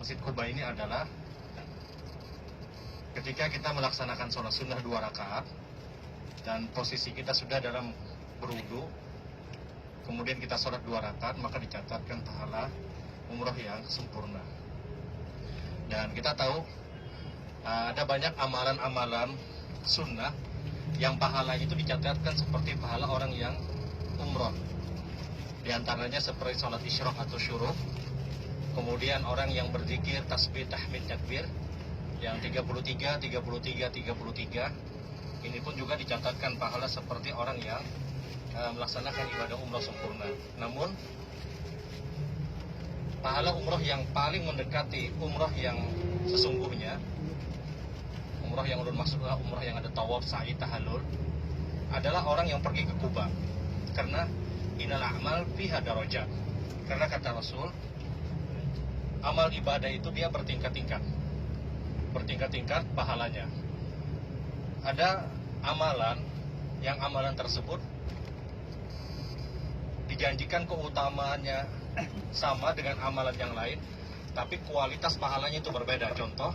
Masjid Quba ini adalah ketika kita melaksanakan sholat sunnah 2 rakaat dan posisi kita sudah dalam berwudu, kemudian kita sholat 2 rakaat, maka dicatatkan pahala umroh yang sempurna. Dan kita tahu ada banyak amalan-amalan sunnah yang pahala itu dicatatkan seperti pahala orang yang umroh. Di antaranya seperti sholat isyraq atau syuruk, kemudian orang yang berzikir, tasbih, tahmid, takbir yang 33, 33, 33. Ini pun juga dicatatkan pahala seperti orang yang melaksanakan ibadah umroh sempurna. Namun pahala umroh yang paling mendekati umroh yang sesungguhnya, umroh yang ulun maksudnya umroh yang ada tawaf, sa'i, tahallul, adalah orang yang pergi ke Kuba. Karena innal a'mal fiha darajat. Karena kata Rasul, amal ibadah itu dia bertingkat-tingkat pahalanya. Ada amalan yang amalan tersebut dijanjikan keutamaannya sama dengan amalan yang lain, tapi kualitas pahalanya itu berbeda. Contoh,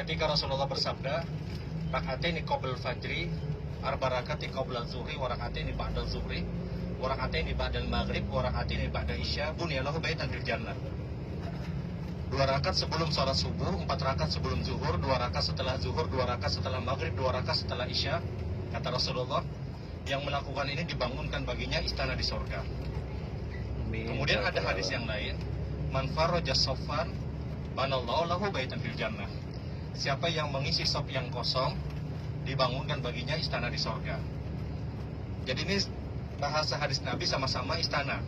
ketika Rasulullah bersabda, rak'ataini qabla fajri, arba rak'ati qabla zuhri, wa rak'ataini ba'da zuhri, wa rak'ataini ba'da maghrib, wa rak'ataini ba'da isya, bunyalahu baitan fil jannah. 2 rakaat sebelum sholat subuh, 4 rakaat sebelum zuhur, 2 rakaat setelah zuhur, 2 rakaat setelah maghrib, 2 rakaat setelah isya. Kata Rasulullah, yang melakukan ini dibangunkan baginya istana di surga. Kemudian ada hadis yang lain, man faraja saffan banallahu lahu baitan fil jannah. Siapa yang mengisi saf yang kosong, dibangunkan baginya istana di surga. Jadi ini bahasa hadis Nabi sama-sama istana.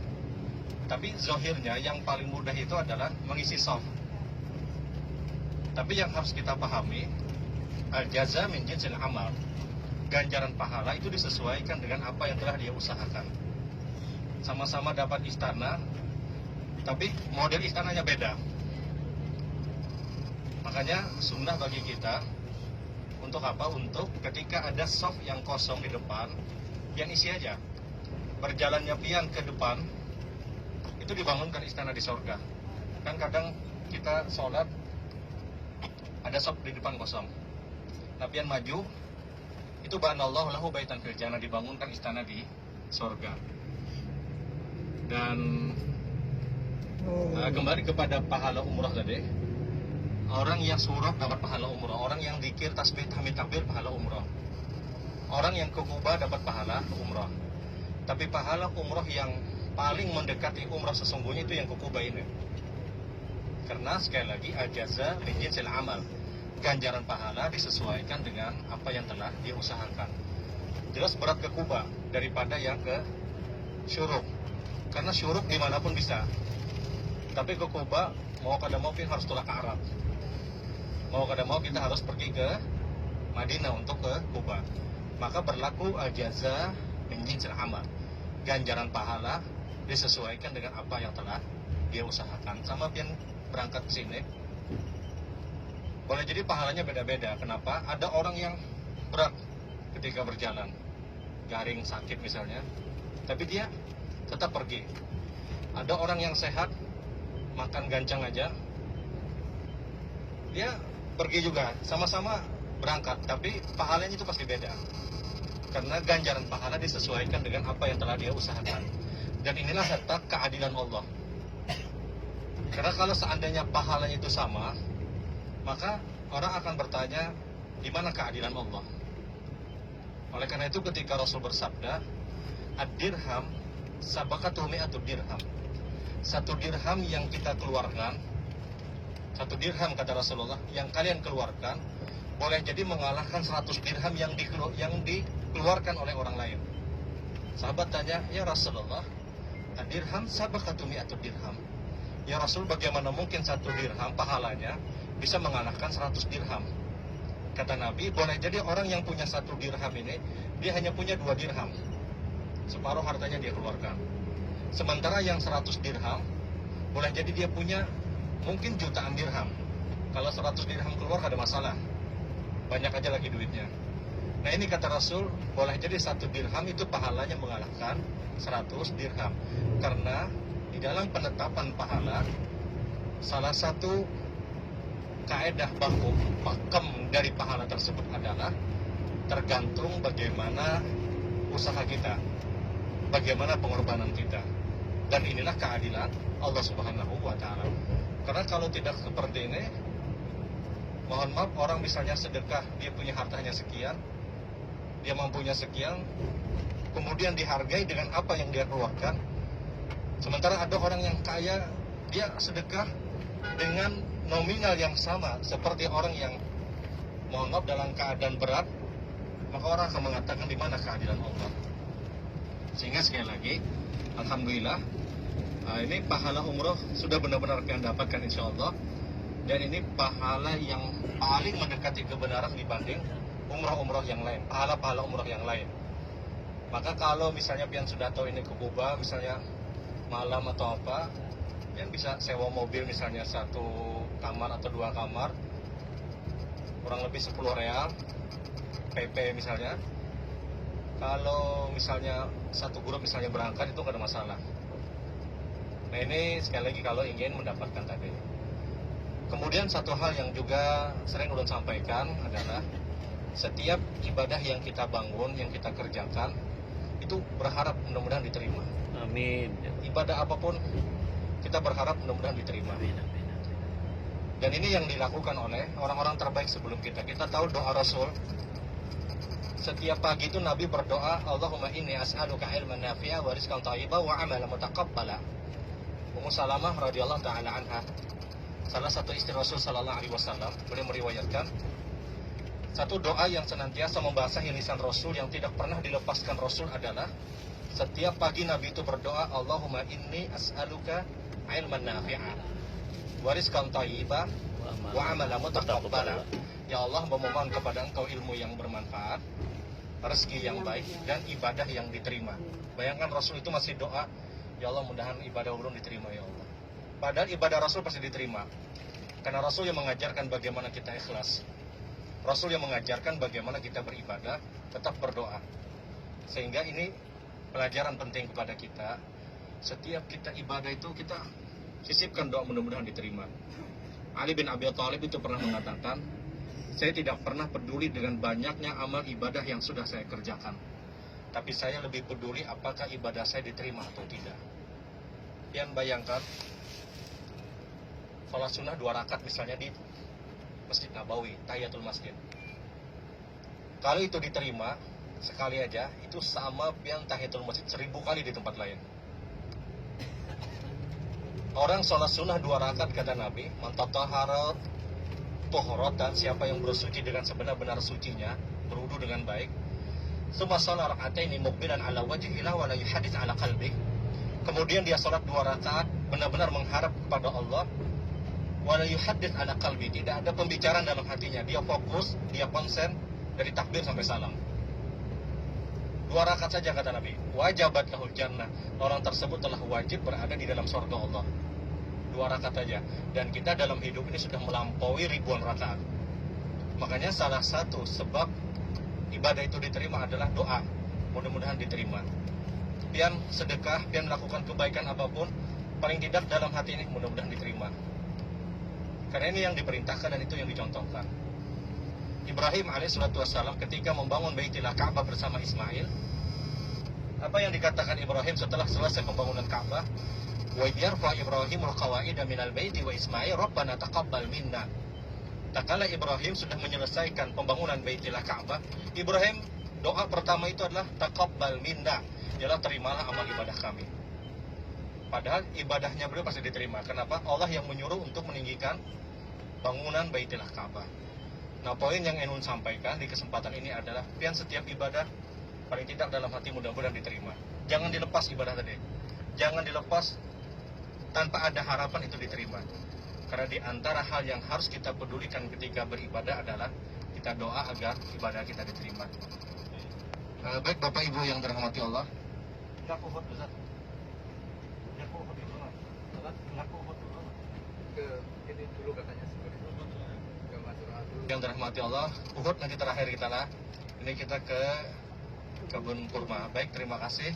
Tapi zahirnya yang paling mudah itu adalah mengisi saf. Tapi yang harus kita pahami, al-jaza min jinsil amal. Ganjaran pahala itu disesuaikan dengan apa yang telah dia usahakan. Sama-sama dapat istana, tapi model istananya beda. Makanya sunnah bagi kita untuk apa? Untuk ketika ada saf yang kosong di depan, yang isi aja. Berjalannya pian ke depan, itu dibangunkan istana di surga. Kan kadang kita sholat ada saf di depan kosong, napian maju, itu banallahu lahu baitan fil jannah, dibangunkan istana di surga. Dan kembali kepada pahala umrah tadi, orang yang surah dapat pahala umrah, orang yang zikir, tasbih, tahmid, takbir pahala umrah, orang yang ke Kuba dapat pahala umrah. Tapi pahala umrah yang paling mendekati umrah sesungguhnya itu yang ke Kuba ini. Karena sekali lagi al-jaza min jinsil amal. Ganjaran pahala disesuaikan dengan apa yang telah diusahakan. Jelas berat ke Kuba daripada yang ke syuruk. Karena syuruk dimanapun bisa. Tapi ke Kuba mau kada mau kita harus tolak ke Arab. Mau kada mau kita harus pergi ke Madinah untuk ke Kuba. Maka berlaku al-jaza min jinsil amal. Ganjaran pahala disesuaikan dengan apa yang telah dia usahakan. Sama pian berangkat ke sini, boleh jadi pahalanya beda-beda. Kenapa? Ada orang yang berat ketika berjalan, garing, sakit misalnya, tapi dia tetap pergi. Ada orang yang sehat, makan gancang aja, dia pergi juga, sama-sama berangkat, tapi pahalanya itu pasti beda. Karena ganjaran pahala disesuaikan dengan apa yang telah dia usahakan. Dan inilah letak keadilan Allah. Karena kalau seandainya pahalanya itu sama, maka orang akan bertanya, di mana keadilan Allah? Oleh karena itu ketika Rasul bersabda, ad-dirham sabaqatuhu mi'atu dirham. 1 dirham yang kita keluarkan, 1 dirham kata Rasulullah, yang kalian keluarkan, boleh jadi mengalahkan 100 dirham yang dikeluarkan oleh orang lain. Sahabat tanya, ya Rasulullah, ad-dirham sabaqatuhu mi'atu dirham. Ya Rasul, bagaimana mungkin 1 dirham pahalanya bisa mengalahkan 100 dirham? Kata Nabi, boleh jadi orang yang punya 1 dirham ini, dia hanya punya 2 dirham. Separuh hartanya dia keluarkan. Sementara yang 100 dirham, boleh jadi dia punya mungkin jutaan dirham. Kalau 100 dirham keluar ada masalah, banyak aja lagi duitnya. Nah ini kata Rasul, boleh jadi 1 dirham itu pahalanya mengalahkan 100 dirham. Karena di dalam penetapan pahala salah satu kaedah baku pakem dari pahala tersebut adalah tergantung bagaimana usaha kita, bagaimana pengorbanan kita. Dan inilah keadilan Allah Subhanahu wa Ta'ala. Karena kalau tidak seperti ini, mohon maaf, orang misalnya sedekah, dia punya hartanya sekian, dia mampunya sekian, kemudian dihargai dengan apa yang dia keluarkan. Sementara ada orang yang kaya, dia sedekah dengan nominal yang sama seperti orang yang, mohon maaf, dalam keadaan berat, maka orang akan mengatakan di mana keadilan Allah. Sehingga sekali lagi, alhamdulillah, ini pahala umroh sudah benar-benar kalian dapatkan insya Allah. Dan ini pahala yang paling mendekati kebenaran dibanding umroh-umroh yang lain, pahala-pahala umroh yang lain. Maka kalau misalnya pian sudah tahu ini ke Kuba, misalnya malam atau apa, pian bisa sewa mobil misalnya 1 kamar atau 2 kamar, kurang lebih 10 real, PP misalnya. Kalau misalnya satu grup misalnya berangkat, itu nggak ada masalah. Nah ini sekali lagi kalau ingin mendapatkan tadi. Kemudian satu hal yang juga sering ulun sampaikan adalah setiap ibadah yang kita bangun, yang kita kerjakan, itu berharap mudah-mudahan diterima. Amin. Ibadah apapun kita berharap mudah-mudahan diterima. Amin, amin, amin. Dan ini yang dilakukan oleh orang-orang terbaik sebelum kita. Kita tahu doa Rasul. Setiap pagi itu Nabi berdoa, Allahumma inni as'aluka ilman nafi'a wa rizqan thayyiban wa amalan mutaqabbala. Ummu Salamah radhiyallahu taala anha, salah satu istri Rasul sallallahu alaihi wasallam, beliau meriwayatkan satu doa yang senantiasa membasahi lisan Rasul yang tidak pernah dilepaskan Rasul adalah setiap pagi Nabi itu berdoa, Allahumma inni as'aluka ilman nafi'a wa rizqan thayyiban wa amalan mutaqabbala. Ya Allah, memohon kepada Engkau ilmu yang bermanfaat, rezeki yang baik, dan ibadah yang diterima. Bayangkan Rasul itu masih doa, ya Allah mudahan ibadah ulun diterima ya Allah. Padahal ibadah Rasul pasti diterima, karena Rasul yang mengajarkan bagaimana kita ikhlas, Rasul yang mengajarkan bagaimana kita beribadah, tetap berdoa. Sehingga ini pelajaran penting kepada kita. Setiap kita ibadah itu kita sisipkan doa mudah-mudahan diterima. Ali bin Abi Thalib itu pernah mengatakan, saya tidak pernah peduli dengan banyaknya amal ibadah yang sudah saya kerjakan, tapi saya lebih peduli apakah ibadah saya diterima atau tidak. Yang bayangkan sholat sunnah 2 rakaat misalnya di Masjid Nabawi, Tahiyatul Masjid. Kalau itu diterima sekali aja, itu sama pian Tahiyatul Masjid 1000 kali di tempat lain. Orang sholat sunnah 2 rakaat kata Nabi, man tatahhara tuhuratan, siapa yang bersuci dengan sebenar-benar sucinya, berwudu dengan baik, summa sholat raka'ataini muqbilan ala wajhihi wa la yuhaddits ala qalbi, kemudian dia sholat 2 rakaat benar-benar mengharap kepada Allah, wa la yuhaddits ala qalbi, tidak ada pembicaraan dalam hatinya, dia fokus, dia konsen dari takbir sampai salam. 2 rakaat saja kata Nabi, wajabat lahul jannah, orang tersebut telah wajib berada di dalam surga Allah. 2 rakaat saja. Dan kita dalam hidup ini sudah melampaui ribuan rakaat. Makanya salah satu sebab ibadah itu diterima adalah doa. Mudah-mudahan diterima. Pian sedekah, pian melakukan kebaikan apapun, paling tidak dalam hati ini mudah-mudahan diterima. Karena ini yang diperintahkan dan itu yang dicontohkan. Ibrahim alaihissalam ketika membangun Baitillah Ka'bah bersama Ismail, apa yang dikatakan Ibrahim setelah selesai pembangunan Ka'bah? Wa yarfa Ibrahimul qawaida minal baiti wa Ismail rabbana taqabbal minna. Tatkala Ibrahim sudah menyelesaikan pembangunan Baitillah Ka'bah, Ibrahim doa pertama itu adalah taqabbal minna, ialah terimalah amal ibadah kami. Padahal ibadahnya beliau pasti diterima. Kenapa? Allah yang menyuruh untuk meninggikan bangunan Baitillah Ka'bah. Nah, poin yang ingin sampaikan di kesempatan ini adalah pian setiap ibadah paling tidak dalam hati mudah-mudahan diterima. Jangan dilepas ibadah tadi. Jangan dilepas tanpa ada harapan itu diterima. Karena di antara hal yang harus kita pedulikan ketika beribadah adalah kita doa agar ibadah kita diterima. Baik Bapak Ibu yang dirahmati Allah. Ke ini dulu katanya seperti itu. Ke Madura dulu. Yang dirahmati Allah, Uhud nanti terakhir kita lah. Ini kita ke kebun kurma. Baik, terima kasih.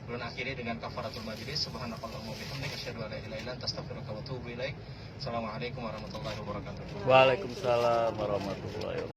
Kemudian akhiri dengan kafaratul majlis. Subhanakallahumma wa bihamdika asyhadu an la ilaha illa anta astaghfiruka wa atubu ilaik. Assalamualaikum warahmatullahi wabarakatuh. Waalaikumsalam warahmatullahi wabarakatuh.